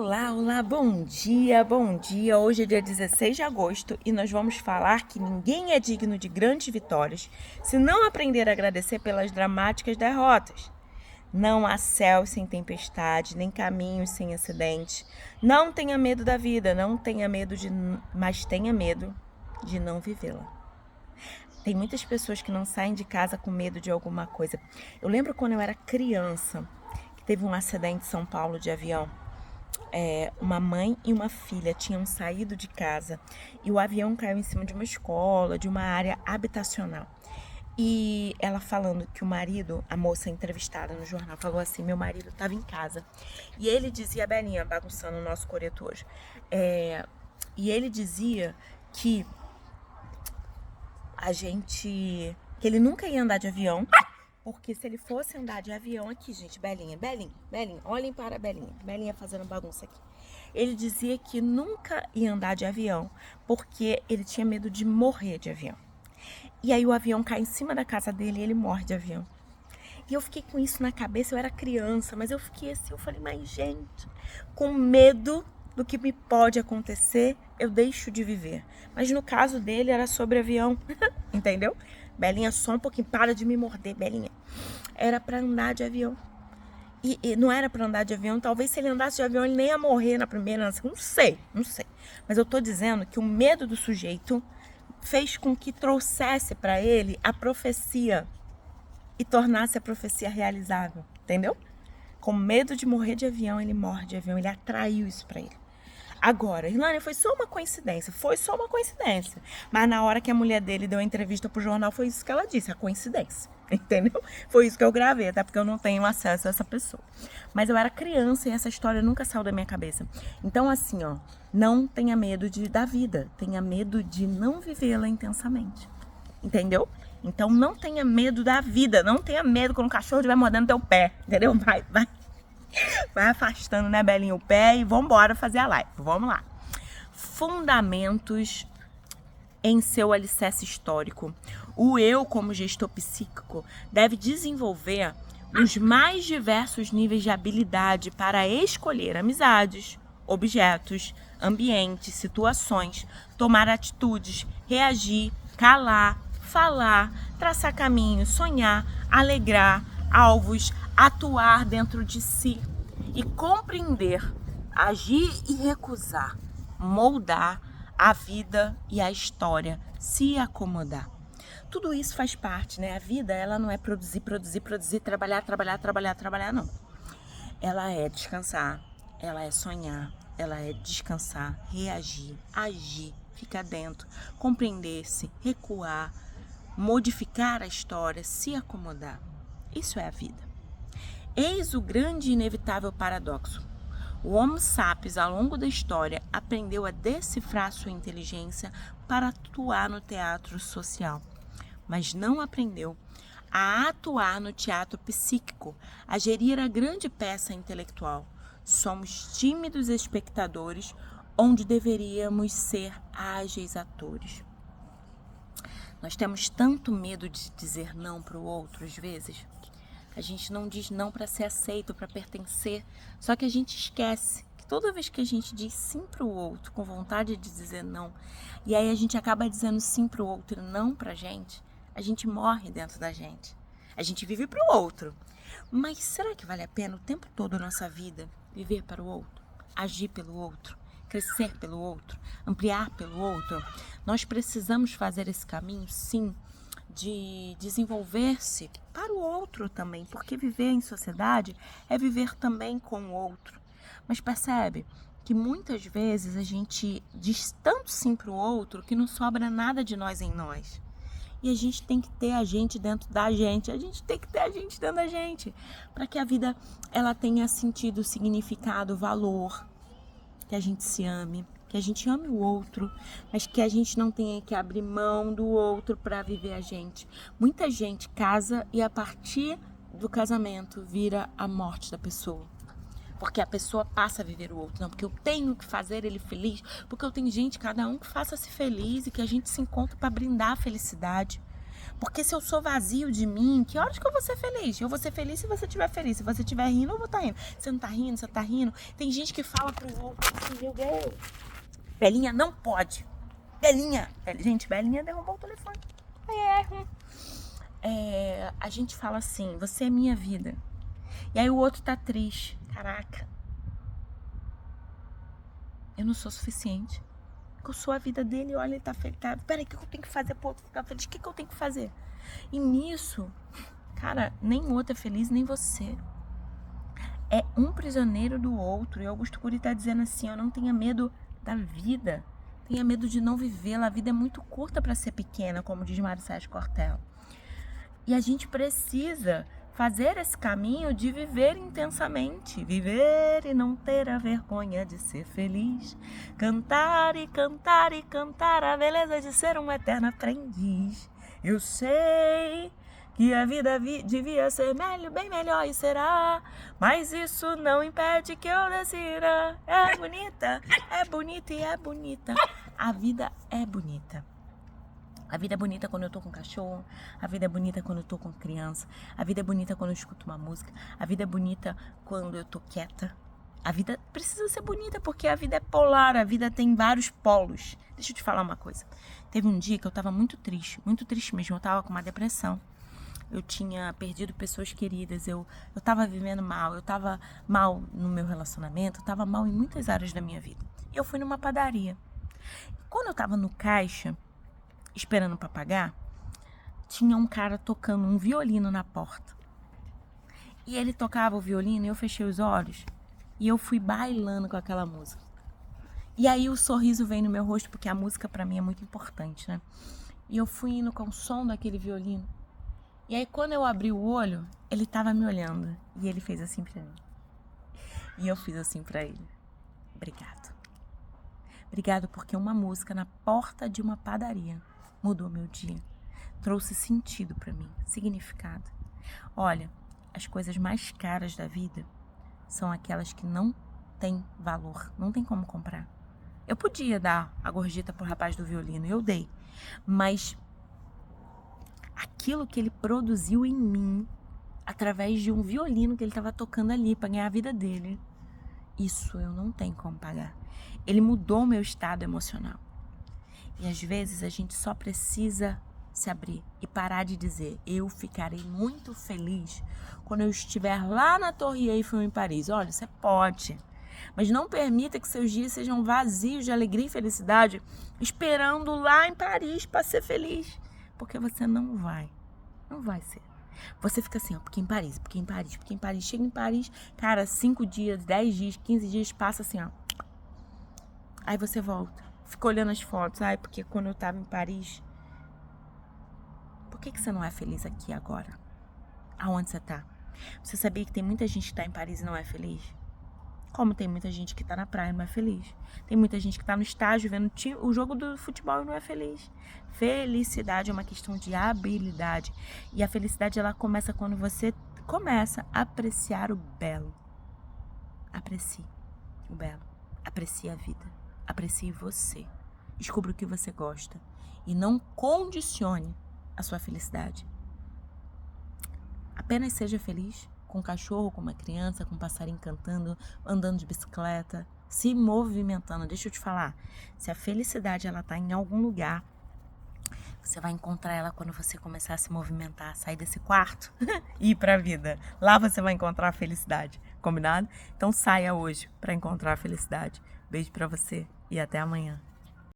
Olá, olá, bom dia, bom dia. Hoje é dia 16 de agosto e nós vamos falar que ninguém é digno de grandes vitórias se não aprender a agradecer pelas dramáticas derrotas. Não há céu sem tempestade, nem caminhos sem acidente. Não tenha medo da vida, não tenha medo mas tenha medo de não vivê-la. Tem muitas pessoas que não saem de casa com medo de alguma coisa. Eu lembro quando eu era criança, que teve um acidente em São Paulo de avião. Uma mãe e uma filha tinham saído de casa e o avião caiu em cima de uma escola, de uma área habitacional. E ela falando que o marido, a moça entrevistada no jornal, falou assim: meu marido estava em casa. E ele dizia, a Belinha, bagunçando o nosso coreto hoje, e ele dizia que que ele nunca ia andar de avião, porque se ele fosse andar de avião aqui, gente, Belinha, olhem para a Belinha fazendo bagunça aqui. Ele dizia que nunca ia andar de avião, porque ele tinha medo de morrer de avião. E aí o avião cai em cima da casa dele e ele morre de avião. E eu fiquei com isso na cabeça, eu era criança, mas eu fiquei assim, eu falei, mas gente, com medo do que me pode acontecer, eu deixo de viver. Mas no caso dele era sobre avião, entendeu? Belinha, só um pouquinho, para de me morder, Belinha. Era pra andar de avião. E não era pra andar de avião, talvez se ele andasse de avião ele nem ia morrer na primeira, na segunda, não sei. Mas eu tô dizendo que o medo do sujeito fez com que trouxesse pra ele a profecia e tornasse a profecia realizável, entendeu? Com medo de morrer de avião, ele morre de avião, ele atraiu isso pra ele. Agora, Irlânia, foi só uma coincidência. Mas na hora que a mulher dele deu a entrevista pro jornal, foi isso que ela disse, a coincidência, entendeu? Foi isso que eu gravei, até porque eu não tenho acesso a essa pessoa. Mas eu era criança e essa história nunca saiu da minha cabeça. Então, assim, não tenha medo da vida, tenha medo de não vivê-la intensamente, entendeu? Então, não tenha medo da vida, não tenha medo quando o cachorro estiver mordendo teu pé, entendeu? Vai afastando, né, Belinha, o pé e vambora fazer a live. Vamos lá. Fundamentos em seu alicerce histórico. O eu, como gestor psíquico, deve desenvolver os mais diversos níveis de habilidade para escolher amizades, objetos, ambientes, situações, tomar atitudes, reagir, calar, falar, traçar caminhos, sonhar, alegrar, alvos, atuar dentro de si e compreender, agir e recusar, moldar a vida e a história, se acomodar. Tudo isso faz parte, né? A vida, ela não é produzir, trabalhar, não. Ela é descansar, ela é sonhar, ela é descansar, reagir, agir, ficar dentro, compreender-se, recuar, modificar a história, se acomodar. Isso é a vida. Eis o grande e inevitável paradoxo. O Homo sapiens, ao longo da história, aprendeu a decifrar sua inteligência para atuar no teatro social, mas não aprendeu a atuar no teatro psíquico, a gerir a grande peça intelectual. Somos tímidos espectadores, onde deveríamos ser ágeis atores. Nós temos tanto medo de dizer não para o outro, às vezes. A gente não diz não para ser aceito, para pertencer. Só que a gente esquece que toda vez que a gente diz sim para o outro, com vontade de dizer não, e aí a gente acaba dizendo sim para o outro e não para a gente morre dentro da gente. A gente vive para o outro. Mas será que vale a pena o tempo todo da nossa vida viver para o outro? Agir pelo outro? Crescer pelo outro, ampliar pelo outro? Nós precisamos fazer esse caminho, sim, de desenvolver-se para o outro também, porque viver em sociedade é viver também com o outro. Mas percebe que muitas vezes a gente diz tanto sim para o outro que não sobra nada de nós em nós. E a gente tem que ter a gente dentro da gente, para que a vida ela tenha sentido, significado, valor. Que a gente se ame, que a gente ame o outro, mas que a gente não tenha que abrir mão do outro para viver a gente. Muita gente casa e a partir do casamento vira a morte da pessoa. Porque a pessoa passa a viver o outro. Não, porque eu tenho que fazer ele feliz, porque eu tenho gente, cada um que faça-se feliz e que a gente se encontre para brindar a felicidade. Porque se eu sou vazio de mim, que horas que eu vou ser feliz? Eu vou ser feliz se você estiver feliz. Se você estiver rindo, eu vou estar rindo. Você não tá rindo, você tá rindo. Tem gente que fala pro outro assim, meu Deus, Belinha não pode. Belinha. Gente, Belinha derrubou o telefone. A gente fala assim, você é minha vida. E aí o outro tá triste. Caraca. Eu não sou suficiente. Eu sou a vida dele, olha, ele tá feliz. Peraí, o que eu tenho que fazer pro outro ficar feliz? O que eu tenho que fazer? E nisso, cara, nem o outro é feliz, nem você. É um prisioneiro do outro. E Augusto Cury tá dizendo assim, eu não tenha medo da vida. Tenha medo de não vivê-la. A vida é muito curta para ser pequena, como diz Mário Sérgio Cortella. E a gente precisa fazer esse caminho de viver intensamente, viver e não ter a vergonha de ser feliz, cantar e cantar e cantar a beleza de ser um eterno aprendiz. Eu sei que a vida devia ser bem melhor e será, mas isso não impede que eu decida. É bonita e é bonita. A vida é bonita. A vida é bonita quando eu tô com cachorro, a vida é bonita quando eu tô com criança, a vida é bonita quando eu escuto uma música, a vida é bonita quando eu tô quieta. A vida precisa ser bonita porque a vida é polar, a vida tem vários polos. Deixa eu te falar uma coisa. Teve um dia que eu tava muito triste mesmo, eu tava com uma depressão. Eu tinha perdido pessoas queridas, eu tava vivendo mal, eu tava mal no meu relacionamento, eu tava mal em muitas áreas da minha vida. E eu fui numa padaria. E quando eu tava no caixa, esperando para pagar, tinha um cara tocando um violino na porta. E ele tocava o violino e eu fechei os olhos e eu fui bailando com aquela música. E aí o sorriso veio no meu rosto, porque a música para mim é muito importante, né? E eu fui indo com o som daquele violino. E aí quando eu abri o olho, ele tava me olhando e ele fez assim para mim. E eu fiz assim para ele. Obrigado. Obrigado porque uma música na porta de uma padaria mudou meu dia, trouxe sentido para mim, significado. Olha, as coisas mais caras da vida são aquelas que não têm valor, não tem como comprar. Eu podia dar a gorjeta pro rapaz do violino, eu dei, mas aquilo que ele produziu em mim, através de um violino que ele estava tocando ali para ganhar a vida dele, isso eu não tenho como pagar. Ele mudou o meu estado emocional. E às vezes a gente só precisa se abrir e parar de dizer, eu ficarei muito feliz quando eu estiver lá na Torre Eiffel em Paris. Olha, você pode, mas não permita que seus dias sejam vazios de alegria e felicidade esperando lá em Paris para ser feliz, porque você não vai ser. Você fica assim, ó, porque em Paris. Chega em Paris, cara, 5 dias, 10 dias, 15 dias, passa assim, ó. Aí você volta. Fica olhando as fotos. Ai, porque quando eu tava em Paris... Por que você não é feliz aqui agora? Aonde você tá? Você sabia que tem muita gente que tá em Paris e não é feliz? Como tem muita gente que tá na praia e não é feliz? Tem muita gente que tá no estádio vendo o jogo do futebol e não é feliz. Felicidade é uma questão de habilidade. E a felicidade, ela começa quando você começa a apreciar o belo. Aprecie o belo. Aprecie a vida. Aprecie você. Descubra o que você gosta. E não condicione a sua felicidade. Apenas seja feliz com um cachorro, com uma criança, com um passarinho cantando, andando de bicicleta, se movimentando. Deixa eu te falar. Se a felicidade ela tá em algum lugar, você vai encontrar ela quando você começar a se movimentar, sair desse quarto e ir pra vida. Lá você vai encontrar a felicidade. Combinado? Então saia hoje para encontrar a felicidade. Beijo pra você e até amanhã.